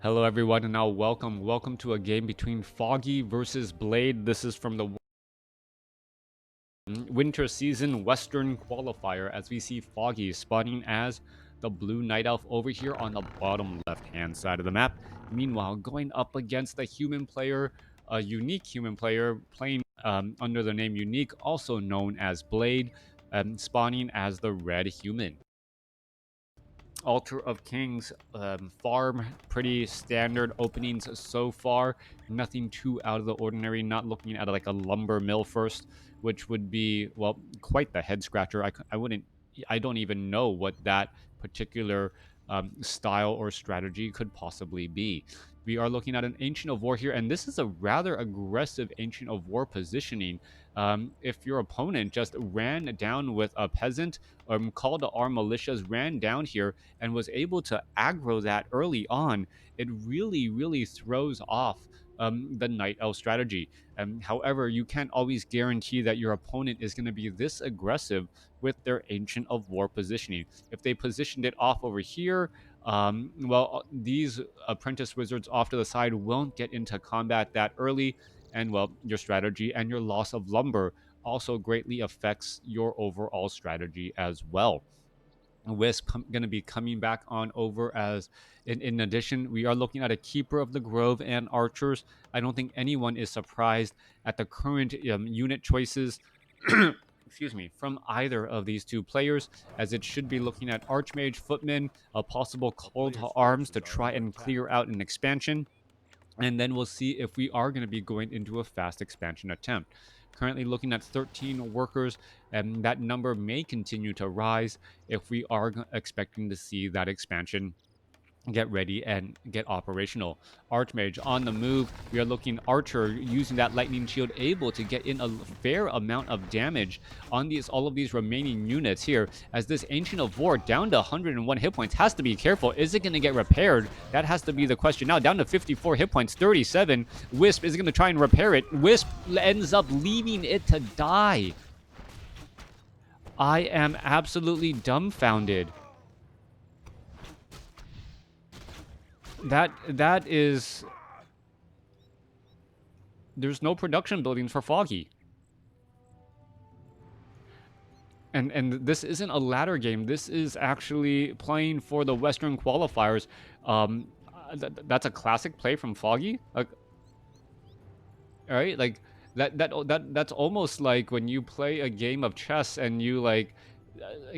Hello everyone and now welcome to a game between Foggy versus Blade. This is from the winter season Western qualifier as we see Foggy spawning as the blue night elf over here on the bottom left hand side of the map. Meanwhile, going up against the human player, a unique human player playing under the name Unique, also known as Blade, spawning as the red human. Altar of Kings farm, pretty standard openings so far. Nothing too out of the ordinary. Not looking at like a lumber mill first, which would be, well, quite the head scratcher. I wouldn't, I don't even know what that particular style or strategy could possibly be. We are looking at an Ancient of War here, and this is a rather aggressive Ancient of War positioning. If your opponent just ran down with a peasant, called our militias, ran down here and was able to aggro that early on, it really throws off the Night Elf strategy. However, you can't always guarantee that your opponent is going to be this aggressive with their Ancient of War positioning. If they positioned it off over here, well, these apprentice wizards off to the side won't get into combat that early, and well, your strategy and your loss of lumber also greatly affects your overall strategy as well. Wisp going to be coming back on over as in addition, we are looking at a Keeper of the Grove and Archers. I don't think anyone is surprised at the current unit choices excuse me, from either of these two players, as it should be looking at Archmage, Footman, a possible call to arms to try and clear out an expansion. And then we'll see if we are going to be going into a fast expansion attempt. Currently looking at 13 workers, and that number may continue to rise if we are expecting to see that expansion get ready and get operational. Archmage on the move. We are looking Archer using that lightning shield, able to get in a fair amount of damage on all of these remaining units here, as this Ancient of War down to 101 hit points has to be careful. Is it going to get repaired? That has to be the question. Now down to 54 hit points, 37. Wisp is going to try and repair it. Wisp ends up leaving it to die. I am absolutely dumbfounded. That is, there's no production buildings for Foggy. And this isn't a ladder game. This is actually playing for the Western qualifiers. That's a classic play from Foggy. Like, all right, like that's almost like when you play a game of chess and you like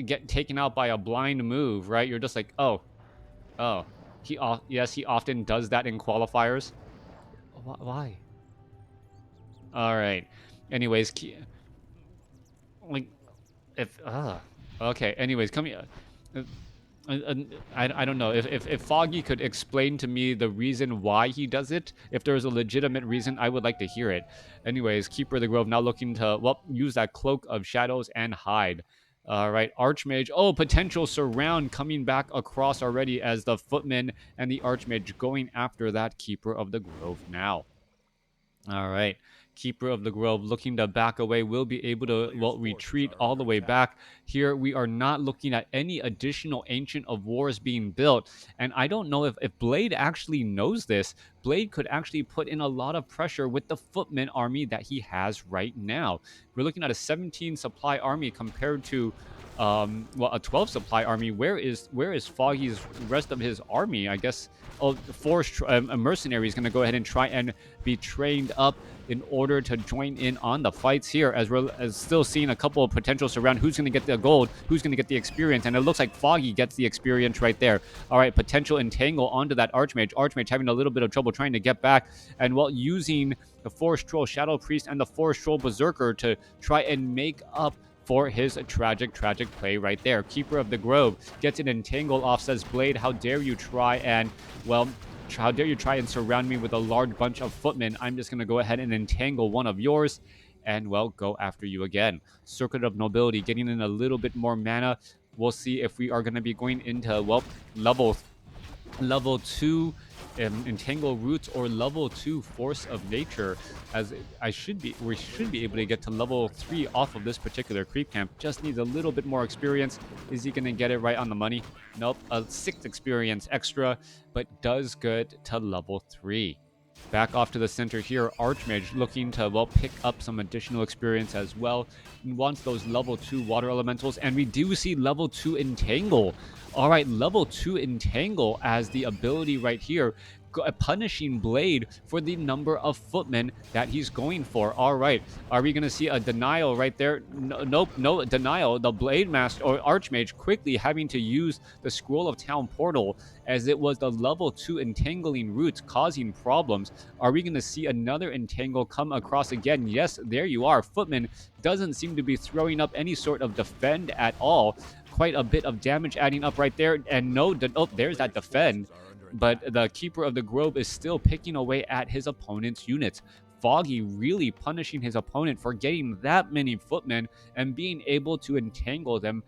get taken out by a blind move, right? You're just like, oh, yes, he often does that in qualifiers. Why? All right. Anyways, like, if okay. Anyways, come here. I don't know if Foggy could explain to me the reason why he does it. If there's a legitimate reason, I would like to hear it. Anyways, Keeper of the Grove now looking to, well, use that Cloak of Shadows and hide. All right, Archmage. Oh, potential surround coming back across already as the Footman and the Archmage going after that Keeper of the Grove now. All right. Keeper of the Grove looking to back away, will be able to, well, retreat all the way back. Here we are not looking at any additional Ancient of Wars being built, and I don't know if Blade actually knows this. Blade could actually put in a lot of pressure with the Footman army that he has right now. We're looking at a 17 supply army compared to well, a 12 supply army. Where is Foggy's rest of his army? I guess, oh, forced mercenary is going to go ahead and try and be trained up in order to join in on the fights here, as we're still seeing a couple of potential surround. Who's going to get the gold? Who's going to get the experience? And it looks like Foggy gets the experience right there. All right, potential entangle onto that Archmage. Archmage having a little bit of trouble trying to get back, and while using the Forest Troll Shadow Priest and the Forest Troll Berserker to try and make up for his tragic play right there. Keeper of the Grove gets an entangle off, says Blade, how dare you try and, well, how dare you try and surround me with a large bunch of footmen. I'm just going to go ahead and entangle one of yours and, well, go after you again. Circuit of Nobility getting in a little bit more mana. We'll see if we are going to be going into, well, level 2 entangle roots or level 2 force of nature, as we should be able to get to level 3 off of this particular creep camp. Just needs a little bit more experience. Is he going to get it right on the money? Nope, a 6 experience extra, but does good to level 3. Back off to the center here, Archmage looking to, well, pick up some additional experience as well. He wants those level 2 water elementals, and we do see level 2 Entangle. All right, level 2 Entangle as the ability right here. A punishing blade for the number of footmen that he's going for. All right, are we going to see a denial right there? No, nope, no denial. The Blade Master or Archmage quickly having to use the Scroll of Town portal, as it was the level 2 entangling roots causing problems. Are we going to see another entangle come across again? Yes, there you are. Footman doesn't seem to be throwing up any sort of defend at all. Quite a bit of damage adding up right there, and there's that defend. But the Keeper of the Grove is still picking away at his opponent's units. Foggy really punishing his opponent for getting that many footmen and being able to entangle them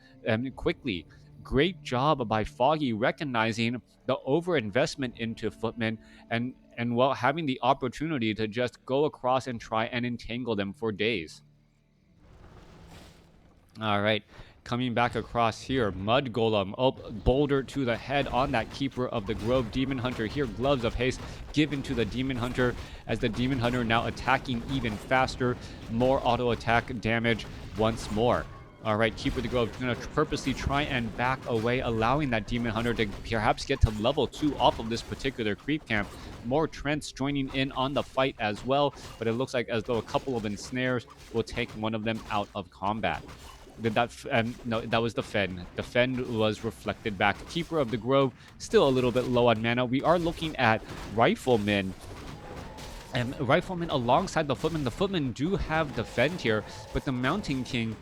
quickly. Great job by Foggy recognizing the overinvestment into footmen and well, having the opportunity to just go across and try and entangle them for days. All right, coming back across here, Mud Golem, boulder to the head on that Keeper of the Grove. Demon Hunter here, Gloves of Haste given to the Demon Hunter, as the Demon Hunter now attacking even faster. More auto attack damage once more. All right, Keeper of the Grove going to purposely try and back away, allowing that Demon Hunter to perhaps get to level 2 off of this particular creep camp. More Trents joining in on the fight as well, but it looks like as though a couple of ensnares will take one of them out of combat. No, that was the Fen. The Fen was reflected back. Keeper of the Grove still a little bit low on mana. We are looking at Riflemen. And Riflemen alongside the Footmen. The Footmen do have Defend here, but the Mountain King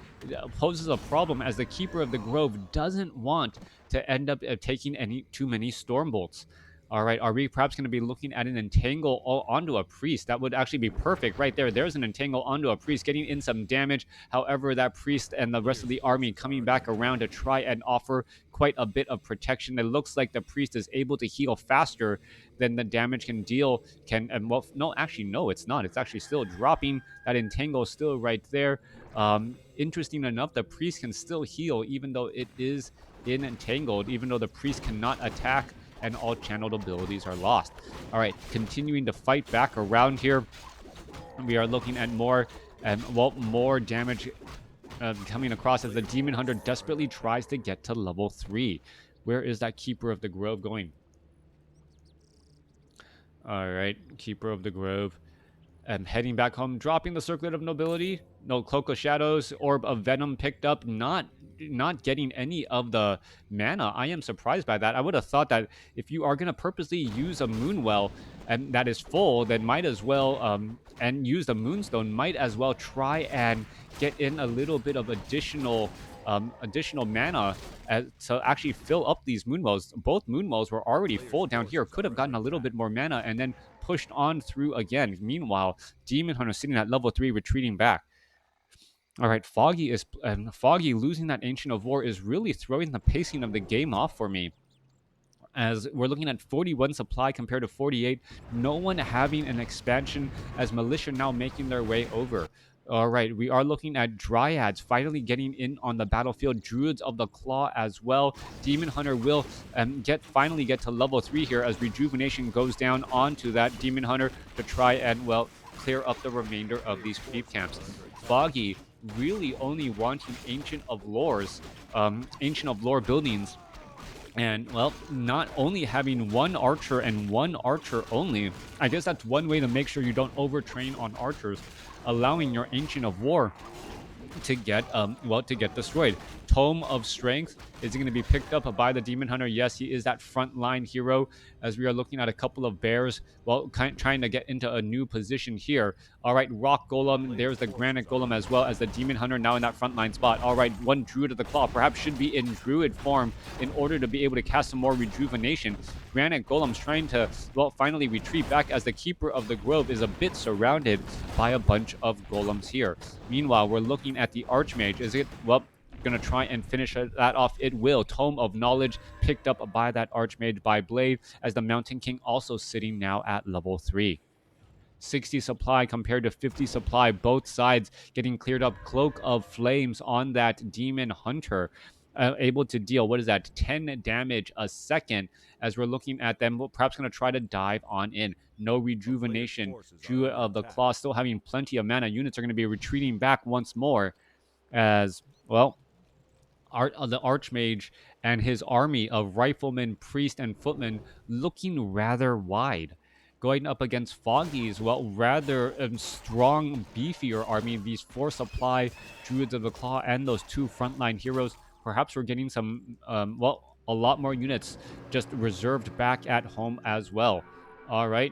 poses a problem, as the Keeper of the Grove doesn't want to end up taking too many Stormbolts. All right, are we perhaps going to be looking at an entangle onto a priest? That would actually be perfect right there. There's an entangle onto a priest, getting in some damage. However, that priest and the rest of the army coming back around to try and offer quite a bit of protection. It looks like the priest is able to heal faster than the damage can deal. Well, no, actually, no, it's not. It's actually still dropping. That entangle is still right there. Interesting enough, the priest can still heal, even though it is entangled, even though the priest cannot attack, and all channeled abilities are lost. All right, continuing to fight back around here. We are looking at more damage coming across, as the Demon Hunter desperately tries to get to level 3. Where is that Keeper of the Grove going? All right, Keeper of the Grove. Heading back home, dropping the Circlet of Nobility. No Cloak of Shadows, Orb of Venom picked up. Not getting any of the mana. I am surprised by that. I would have thought that if you are going to purposely use a Moonwell and that is full, then might as well, and use the Moonstone, might as well try and get in a little bit of additional mana to actually fill up these Moonwells. Both Moonwells were already full down here. Could have gotten a little bit more mana and then pushed on through again. Meanwhile, Demon Hunter sitting at level 3, retreating back. All right, Foggy losing that Ancient of War is really throwing the pacing of the game off for me, as we're looking at 41 supply compared to 48. No one having an expansion, as Militia now making their way over. All right, we are looking at Dryads finally getting in on the battlefield. Druids of the Claw as well. Demon Hunter will finally get to level 3 here, as Rejuvenation goes down onto that Demon Hunter to try and, well, clear up the remainder of these creep camps. Foggy really only wanting Ancient of Lore buildings. And, well, not only having one archer and one archer only, I guess that's one way to make sure you don't overtrain on archers, allowing your Ancient of War to get destroyed. Tome of Strength is going to be picked up by the Demon Hunter. Yes, he is that frontline hero, as we are looking at a couple of bears, well, trying to get into a new position here. All right, Rock Golem, there's the Granite Golem, as well as the Demon Hunter now in that frontline spot. All right, one Druid of the Claw perhaps should be in Druid form in order to be able to cast some more Rejuvenation. Granite Golem's trying to, well, finally retreat back, as the Keeper of the Grove is a bit surrounded by a bunch of Golems here. Meanwhile, we're looking at the Archmage. going to try and finish that off? It will. Tome of Knowledge picked up by that Archmage by Blade, as the Mountain King also sitting now at level 3. 60 supply compared to 50 supply, both sides getting cleared up. Cloak of Flames on that Demon Hunter, able to deal, what is that, 10 damage a second, as we're looking at them perhaps going to try to dive on in. No rejuvenation. Druid of the Claw still having plenty of mana. Units are going to be retreating back once more, as well, the Archmage and his army of riflemen, priest, and footmen looking rather wide. Going up against Foggy's, well, rather strong, beefier army. These 4 supply Druids of the Claw and those 2 frontline heroes. Perhaps we're getting some, a lot more units just reserved back at home as well. All right.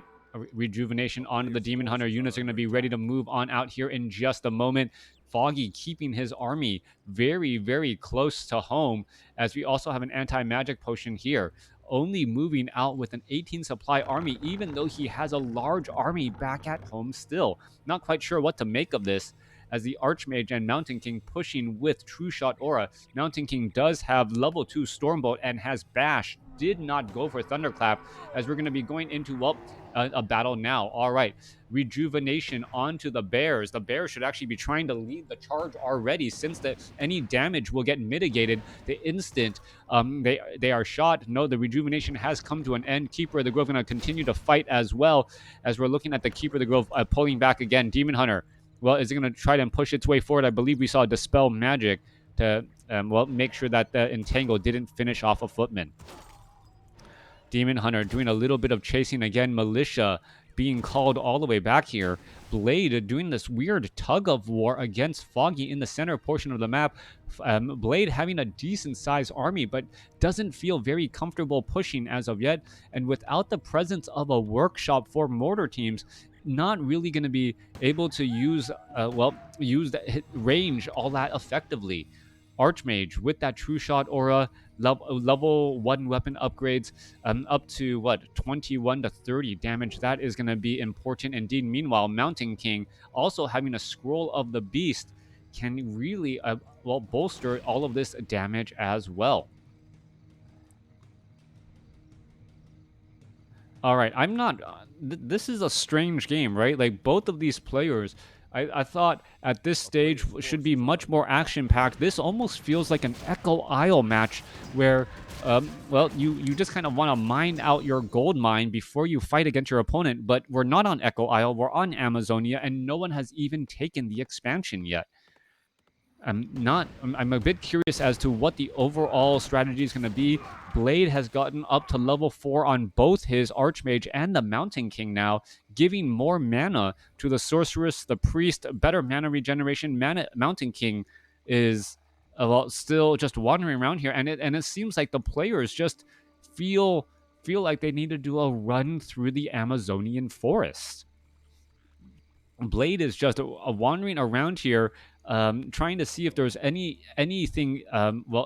Rejuvenation onto the Demon Hunter. Units are going to be ready to move on out here in just a moment. Foggy keeping his army very, very close to home, as we also have an anti-magic potion here. Only moving out with an 18 supply army, even though he has a large army back at home still. Not quite sure what to make of this, as the Archmage and Mountain King pushing with True Shot Aura. Mountain King does have level 2 Stormbolt and has Bash. Did not go for Thunderclap, as we're going to be going into, well, a battle now. All right. Rejuvenation onto the Bears. The Bears should actually be trying to lead the charge already, since any damage will get mitigated the instant they are shot. No, the rejuvenation has come to an end. Keeper of the Grove going to continue to fight as well, as we're looking at the Keeper of the Grove pulling back again. Demon Hunter, well, is it going to try to push its way forward? I believe we saw Dispel Magic to, make sure that the Entangle didn't finish off a footman. Demon Hunter doing a little bit of chasing again. Militia being called all the way back here. Blade doing this weird tug of war against Foggy in the center portion of the map. Blade having a decent sized army, but doesn't feel very comfortable pushing as of yet. And without the presence of a workshop for mortar teams, not really going to be able to use the hit range all that effectively. Archmage with that True Shot Aura, level 1 weapon upgrades, up to 21 to 30 damage. That is going to be important indeed. Meanwhile, Mountain King also having a Scroll of the Beast can really bolster all of this damage as well. All right, I'm not. This is a strange game, right? Like, both of these players, I thought at this stage should be much more action-packed. This almost feels like an Echo Isle match where, you just kind of want to mine out your gold mine before you fight against your opponent. But we're not on Echo Isle, we're on Amazonia, and no one has even taken the expansion yet. I'm a bit curious as to what the overall strategy is going to be. Blade has gotten up to level 4 on both his Archmage and the Mountain King now, giving more mana to the Sorceress, the Priest, better mana regeneration. Mountain King is still just wandering around here, and it seems like the players just feel like they need to do a run through the Amazonian forest. Blade is just wandering around here, trying to see if there's anything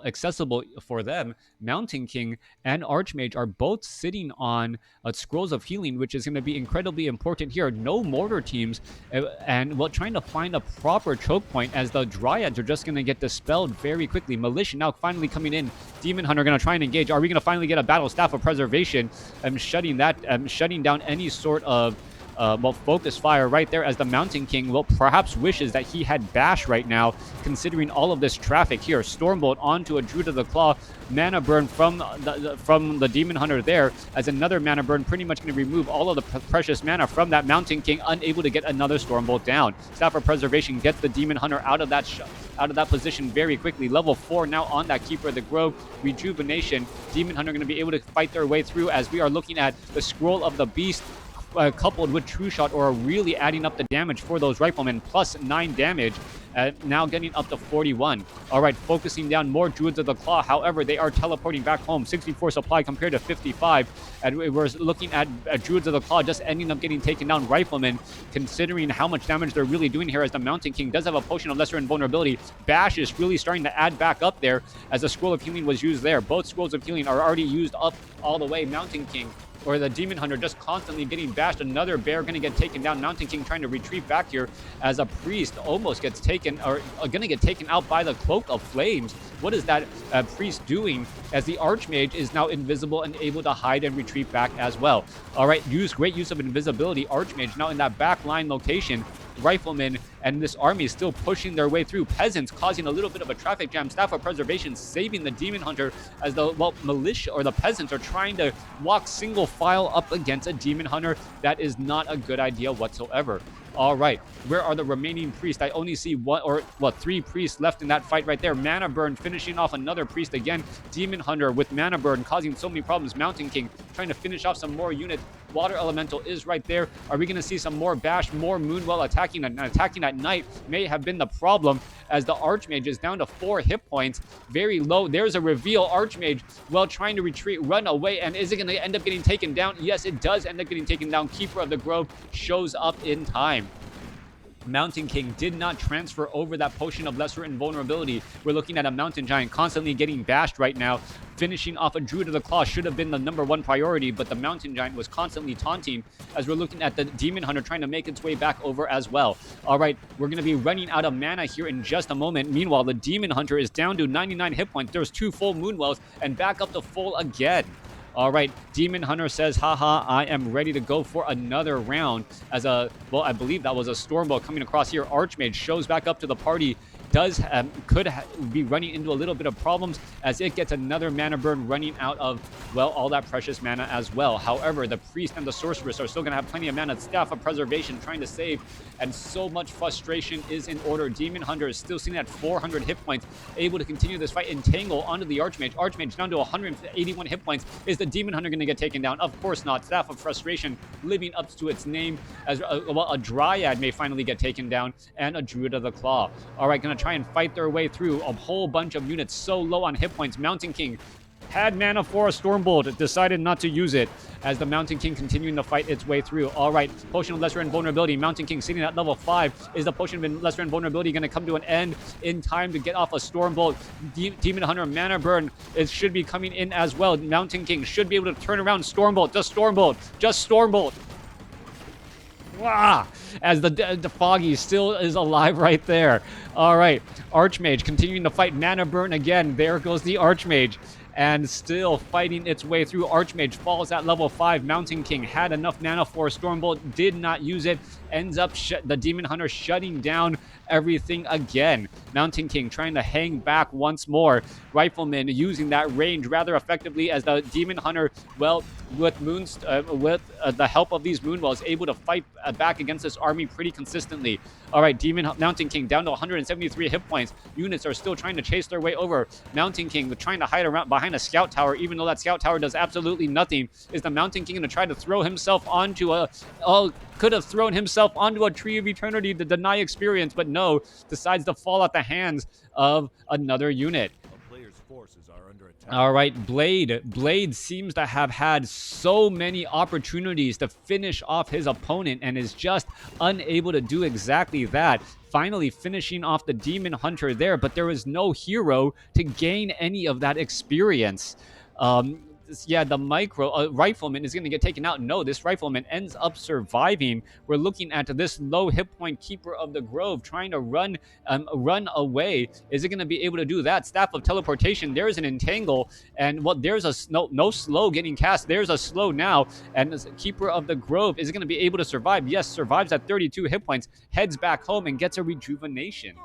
accessible for them. Mountain King and Archmage are both sitting on Scrolls of Healing, which is going to be incredibly important here. No mortar teams, and trying to find a proper choke point, as the Dryads are just going to get dispelled very quickly. Militia now finally coming in. Demon Hunter going to try and engage. Are we going to finally get a Battle Staff of Preservation? Shutting down any sort of focus fire right there, as the Mountain King perhaps wishes that he had Bash right now, considering all of this traffic here. Stormbolt onto a Druid of the Claw. Mana burn from the Demon Hunter there, as another mana burn pretty much going to remove all of the precious mana from that Mountain King, unable to get another Stormbolt down. Staff of Preservation gets the Demon Hunter out of that position very quickly. Level 4 now on that Keeper of the Grove. Rejuvenation. Demon Hunter going to be able to fight their way through, as we are looking at the Scroll of the Beast, coupled with True Shot Aura, really adding up the damage for those riflemen, plus 9 damage, now getting up to 41. All right, focusing down more Druids of the Claw. However, they are teleporting back home. 64 supply compared to 55, and we're looking at Druids of the Claw just ending up getting taken down. Riflemen, considering how much damage they're really doing here, as the Mountain King does have a Potion of Lesser Invulnerability. Bash is really starting to add back up there, as a Scroll of Healing was used there. Both Scrolls of Healing are already used up all the way. Mountain King or the Demon Hunter just constantly getting bashed. Another bear going to get taken down. Mountain King trying to retreat back here as a priest almost gets taken, or going to get taken out by the Cloak of Flames. What is that priest doing as the Archmage is now invisible and able to hide and retreat back as well? All right, great use of invisibility. Archmage now in that back line location. Riflemen and this army still pushing their way through. Peasants causing a little bit of a traffic jam. Staff of Preservation saving the Demon Hunter as the militia or the peasants are trying to walk single file up against a Demon Hunter. That is not a good idea whatsoever. All right, where are the remaining priests? I only see three priests left in that fight right there. Mana Burn finishing off another priest again. Demon Hunter with Mana Burn causing so many problems. Mountain King trying to finish off some more units. Water Elemental is right there. Are we going to see some more bash, more Moonwell attacking at night? May have been the problem as the Archmage is down to 4 hit points. Very low. There's a reveal. Archmage, well, trying to retreat, run away, and is it going to end up getting taken down? Yes, it does end up getting taken down. Keeper of the Grove shows up in time. Mountain King did not transfer over that potion of lesser invulnerability. We're looking at a Mountain Giant constantly getting bashed right now. Finishing off a Druid of the Claw should have been the #1 priority, but the Mountain Giant was constantly taunting as we're looking at the Demon Hunter trying to make its way back over as well. All right, we're going to be running out of mana here in just a moment. Meanwhile, the Demon Hunter is down to 99 hit points. There's 2 full Moonwells and back up to full again. All right, Demon Hunter says, haha, I am ready to go for another round as I believe that was a Stormbolt coming across here. Archmage shows back up to the party. Could be running into a little bit of problems as it gets another mana burn running out of, well, all that precious mana as well. However, the priest and the sorceress are still going to have plenty of mana. Staff of Preservation trying to save, and so much frustration is in order. Demon Hunter is still sitting at 400 hit points, able to continue this fight. Entangle onto the Archmage. Archmage down to 181 hit points. Is the Demon Hunter going to get taken down? Of course not. Staff of Frustration living up to its name as a Dryad may finally get taken down, and a Druid of the Claw. All right, going to try and fight their way through a whole bunch of units so low on hit points. Mountain King had mana for a Stormbolt, decided not to use it as the Mountain King continuing to fight its way through. All right, Potion of Lesser Invulnerability. Mountain King sitting at level 5. Is the Potion of Lesser Invulnerability going to come to an end in time to get off a Stormbolt? Demon Hunter Mana Burn, it should be coming in as well. Mountain King should be able to turn around Stormbolt. Just Stormbolt. Just Stormbolt. Wow. As the Foggy still is alive right there. All right, Archmage continuing to fight. Mana Burn again. There goes the Archmage. And still fighting its way through. Archmage falls at level 5. Mountain King had enough mana for a Stormbolt, did not use it. Ends up the Demon Hunter shutting down everything again. Mountain King trying to hang back once more. Rifleman using that range rather effectively as the Demon Hunter, well, with the help of these Moonwells, able to fight back against this army pretty consistently. All right, Mountain King down to 173 hit points. Units are still trying to chase their way over. Mountain King trying to hide around behind a scout tower, even though that scout tower does absolutely nothing. Is the Mountain King going to try to throw himself onto could have thrown himself onto a Tree of Eternity to deny experience, but no, decides to fall at the hands of another unit. All right, Blade seems to have had so many opportunities to finish off his opponent and is just unable to do exactly that. Finally finishing off the Demon Hunter there, but there is no hero to gain any of that experience. The Rifleman is going to get taken out. No, this Rifleman ends up surviving. We're looking at this low hit point Keeper of the Grove trying to run away. Is it going to be able to do that? Staff of Teleportation. There is an Entangle, and there's a no slow getting cast. There's a slow now, and Keeper of the Grove is going to be able to survive. Yes, survives at 32 hit points. Heads back home and gets a rejuvenation.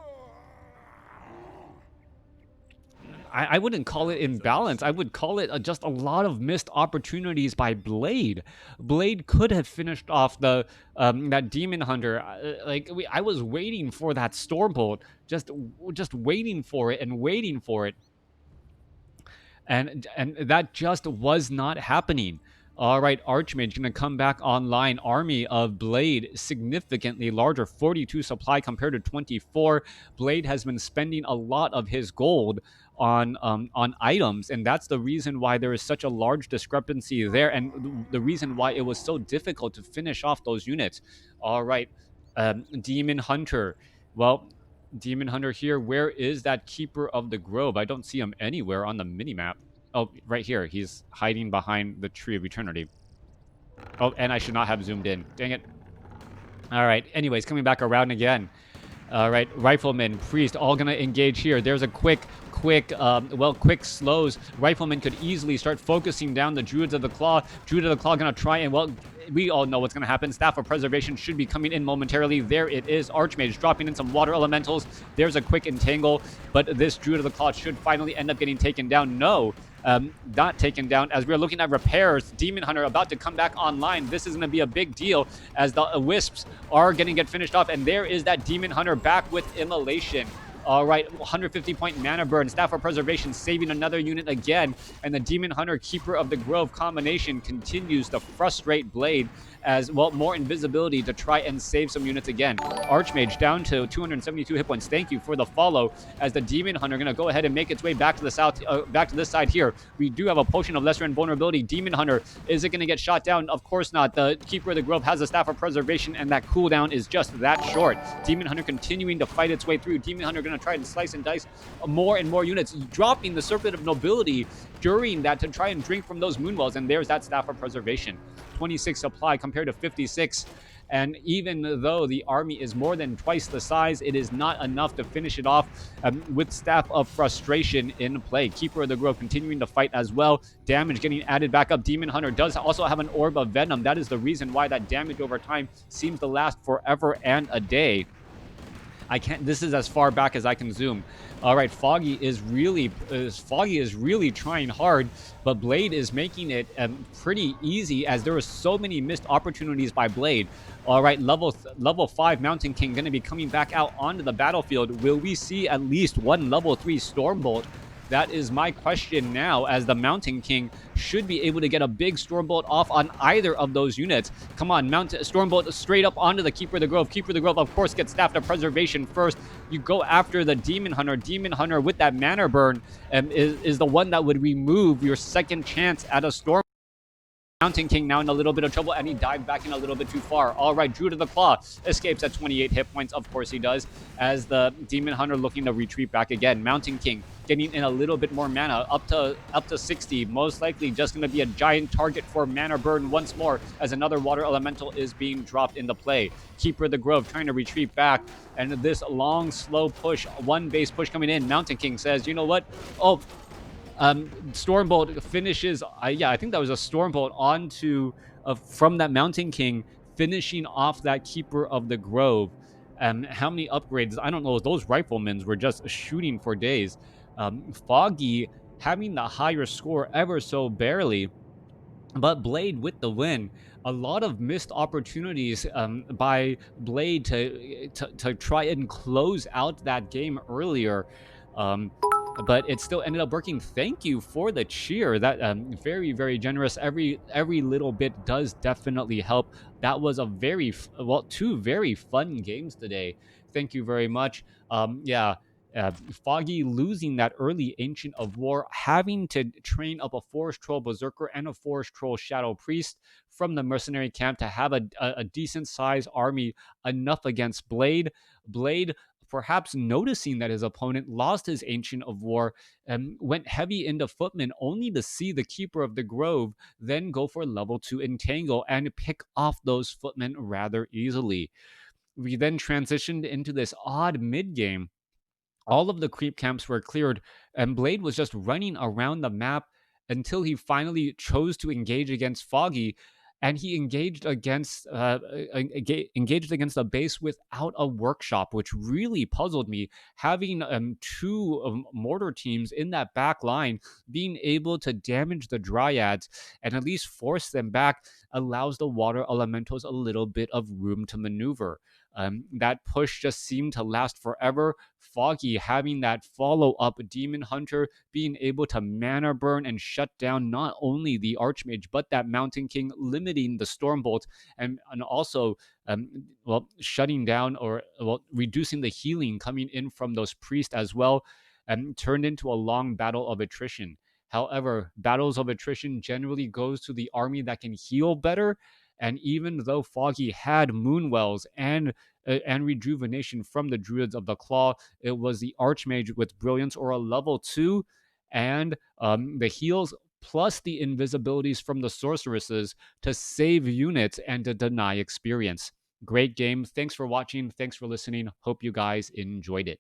I wouldn't call it imbalance. I would call it just a lot of missed opportunities by Blade. Blade could have finished off that Demon Hunter. I was waiting for that Stormbolt, just waiting for it and waiting for it, and that just was not happening. All right, Archmage going to come back online. Army of Blade, significantly larger, 42 supply compared to 24. Blade has been spending a lot of his gold on items, and that's the reason why there is such a large discrepancy there, and the reason why it was so difficult to finish off those units. All right, Demon Hunter. Well, Demon Hunter here. Where is that Keeper of the Grove? I don't see him anywhere on the minimap. Oh, right here. He's hiding behind the Tree of Eternity. Oh, and I should not have zoomed in. Dang it. All right. Anyways, coming back around again. All right, Rifleman, Priest, all gonna engage here. There's a quick slows. Rifleman could easily start focusing down the Druids of the Claw. Druid of the Claw gonna try and, well, we all know what's gonna happen. Staff of Preservation should be coming in momentarily. There it is. Archmage dropping in some Water Elementals. There's a quick entangle, but this Druid of the Claw should finally end up getting taken down. No, not taken down, as we're looking at repairs. Demon Hunter about to come back online. This is going to be a big deal as the Wisps are going to get finished off. And there is that Demon Hunter back with Immolation. All right, 150 point mana burn. Staff of Preservation saving another unit again. And the Demon Hunter Keeper of the Grove combination continues to frustrate Blade as, well, more invisibility to try and save some units again. Archmage down to 272 hit points. Thank you for the follow, as the Demon Hunter going to go ahead and make its way back to the south, back to this side here. We do have a Potion of Lesser Invulnerability. Demon Hunter, is it going to get shot down? Of course not. The Keeper of the Grove has a Staff of Preservation, and that cooldown is just that short. Demon Hunter continuing to fight its way through. Demon Hunter going to try and slice and dice more and more units, dropping the Serpent of Nobility during that to try and drink from those Moonwells, and there's that Staff of Preservation. 26 supply compared to 56. And even though the army is more than twice the size, it is not enough to finish it off with Staff of Frustration in play. Keeper of the Grove continuing to fight as well. Damage getting added back up. Demon Hunter does also have an Orb of Venom. That is the reason why that damage over time seems to last forever and a day. This is as far back as I can zoom. All right, Foggy is really trying hard, but Blade is making it pretty easy, as there were so many missed opportunities by Blade. All right, level 5 Mountain King going to be coming back out onto the battlefield. Will we see at least one level 3 Stormbolt? That is my question now, as the Mountain King should be able to get a big Stormbolt off on either of those units. Come on, Stormbolt straight up onto the Keeper of the Grove. Keeper of the Grove, of course, gets Staff of Preservation first. You go after the Demon Hunter. Demon Hunter with that mana burn is the one that would remove your second chance at a Storm. Mountain King now in a little bit of trouble, and he dived back in a little bit too far. All right, Druid of the Claw escapes at 28 hit points. Of course he does, as the Demon Hunter looking to retreat back again. Mountain King getting in a little bit more mana, up to 60. Most likely just going to be a giant target for mana burn once more, as another Water Elemental is being dropped into play. Keeper of the Grove trying to retreat back, and this long, slow push, one base push coming in. Mountain King says, you know what? Oh, Stormbolt finishes. I think that was a Stormbolt onto from that Mountain King, finishing off that Keeper of the Grove. How many upgrades? I don't know. Those Riflemen were just shooting for days. Foggy having the higher score ever so barely, but Blade with the win. A lot of missed opportunities by Blade to try and close out that game earlier. But it still ended up working. Thank you for the cheer. That very, very generous. Every little bit does definitely help. That was two very fun games today. Thank you very much. Foggy losing that early Ancient of War, having to train up a Forest Troll Berserker and a Forest Troll Shadow Priest from the mercenary camp to have a decent sized army enough against Blade. Blade, perhaps noticing that his opponent lost his Ancient of War, went heavy into Footmen, only to see the Keeper of the Grove then go for level 2 Entangle and pick off those Footmen rather easily. We then transitioned into this odd mid-game. All of the creep camps were cleared, and Blade was just running around the map until he finally chose to engage against Foggy, and he engaged against a base without a workshop, which really puzzled me. Having two mortar teams in that back line, being able to damage the Dryads and at least force them back allows the Water Elementals a little bit of room to maneuver. That push just seemed to last forever. Foggy having that follow-up Demon Hunter, being able to mana burn and shut down not only the Archmage, but that Mountain King, limiting the Stormbolt, and also shutting down or reducing the healing coming in from those priests as well, and turned into a long battle of attrition. However, battles of attrition generally goes to the army that can heal better. And even though Foggy had Moonwells and Rejuvenation from the Druids of the Claw, it was the Archmage with Brilliance or a level 2, and the heals plus the invisibilities from the sorceresses to save units and to deny experience. Great game. Thanks for watching. Thanks for listening. Hope you guys enjoyed it.